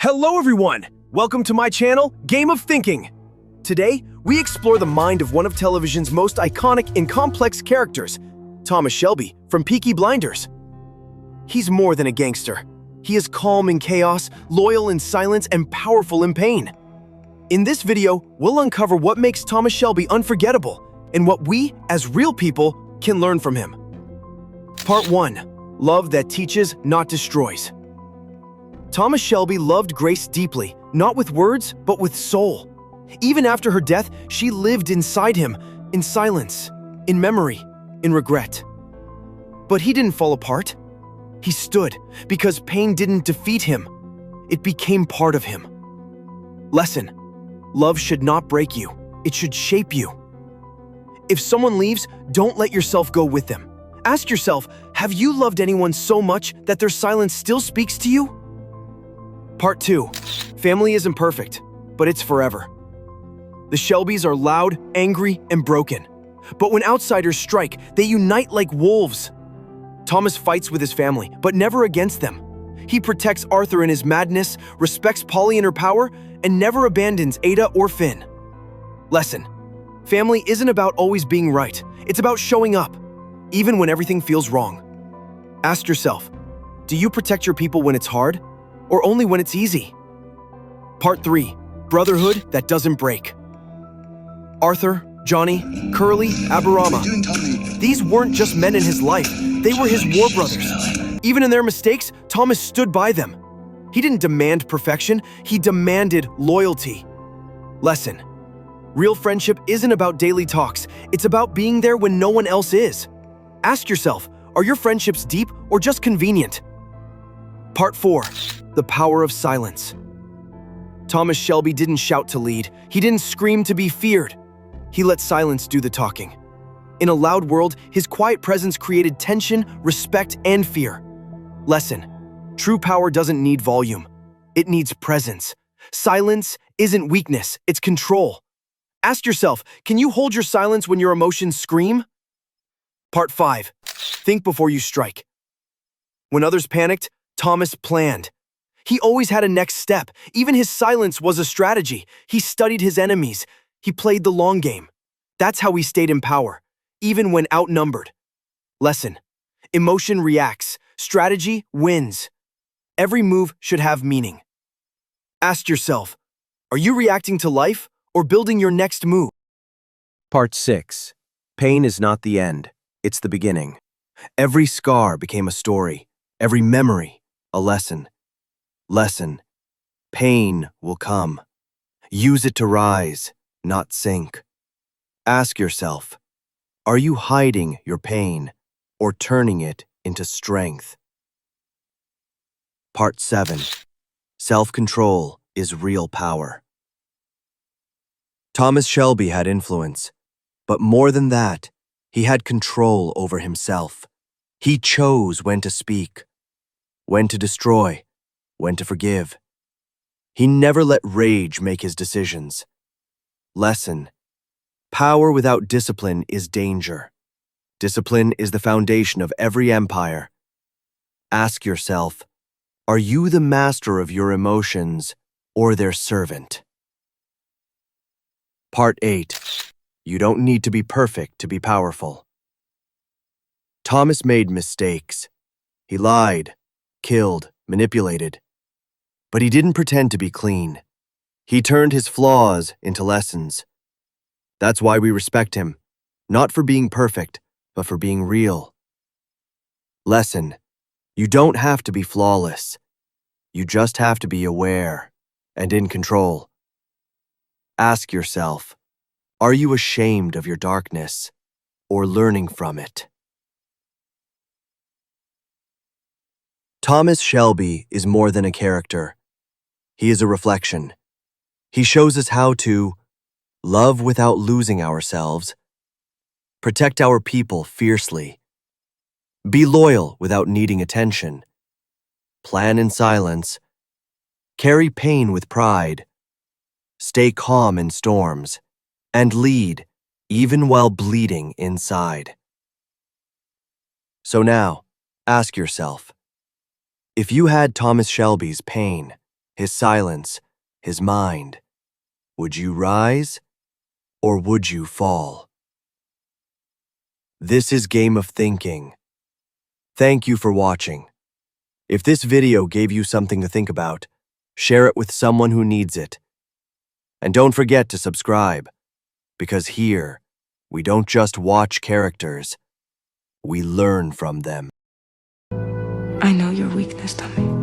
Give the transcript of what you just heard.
Hello everyone! Welcome to my channel, Game of Thinking. Today, we explore the mind of one of television's most iconic and complex characters, Thomas Shelby from Peaky Blinders. He's more than a gangster. He is calm in chaos, loyal in silence, and powerful in pain. In this video, we'll uncover what makes Thomas Shelby unforgettable and what we, as real people, can learn from him. Part 1. Love that teaches, not destroys. Thomas Shelby loved Grace deeply, not with words, but with soul. Even after her death, she lived inside him, in silence, in memory, in regret. But he didn't fall apart. He stood, because pain didn't defeat him. It became part of him. Lesson: love should not break you. It should shape you. If someone leaves, don't let yourself go with them. Ask yourself, have you loved anyone so much that their silence still speaks to you? Part 2. Family isn't perfect, but it's forever. The Shelbys are loud, angry, and broken. But when outsiders strike, they unite like wolves. Thomas fights with his family, but never against them. He protects Arthur in his madness, respects Polly in her power, and never abandons Ada or Finn. Lesson: family isn't about always being right. It's about showing up, even when everything feels wrong. Ask yourself, do you protect your people when it's hard, or only when it's easy? Part 3. Brotherhood that doesn't break. Arthur, Johnny, Curly, Aberama. These weren't just men in his life, they were his war brothers. Even in their mistakes, Thomas stood by them. He didn't demand perfection, he demanded loyalty. Lesson: real friendship isn't about daily talks, it's about being there when no one else is. Ask yourself, are your friendships deep or just convenient? Part 4. The power of silence. Thomas Shelby didn't shout to lead. He didn't scream to be feared. He let silence do the talking. In a loud world, his quiet presence created tension, respect, and fear. Lesson: true power doesn't need volume. It needs presence. Silence isn't weakness, it's control. Ask yourself, can you hold your silence when your emotions scream? Part 5. Think before you strike. When others panicked, Thomas planned. He always had a next step. Even his silence was a strategy. He studied his enemies. He played the long game. That's how he stayed in power, even when outnumbered. Lesson: emotion reacts. Strategy wins. Every move should have meaning. Ask yourself, are you reacting to life or building your next move? Part 6. Pain is not the end, it's the beginning. Every scar became a story, every memory a lesson. Lesson: pain will come. Use it to rise, not sink. Ask yourself, are you hiding your pain or turning it into strength? Part 7. Self-control is real power. Thomas Shelby had influence, but more than that, he had control over himself. He chose when to speak, when to destroy, when to forgive. He never let rage make his decisions. Lesson: power without discipline is danger. Discipline is the foundation of every empire. Ask yourself, are you the master of your emotions or their servant? Part 8. You don't need to be perfect to be powerful. Thomas made mistakes. He lied, killed, manipulated. But he didn't pretend to be clean. He turned his flaws into lessons. That's why we respect him, not for being perfect, but for being real. Lesson: you don't have to be flawless. You just have to be aware and in control. Ask yourself, are you ashamed of your darkness or learning from it? Thomas Shelby is more than a character. He is a reflection. He shows us how to love without losing ourselves, protect our people fiercely, be loyal without needing attention, plan in silence, carry pain with pride, stay calm in storms, and lead even while bleeding inside. So now, ask yourself, if you had Thomas Shelby's pain, his silence, his mind. Would you rise or would you fall? This is Game of Thinking. Thank you for watching. If this video gave you something to think about, share it with someone who needs it. And don't forget to subscribe, because here, we don't just watch characters, we learn from them. I know your weakness, Tommy.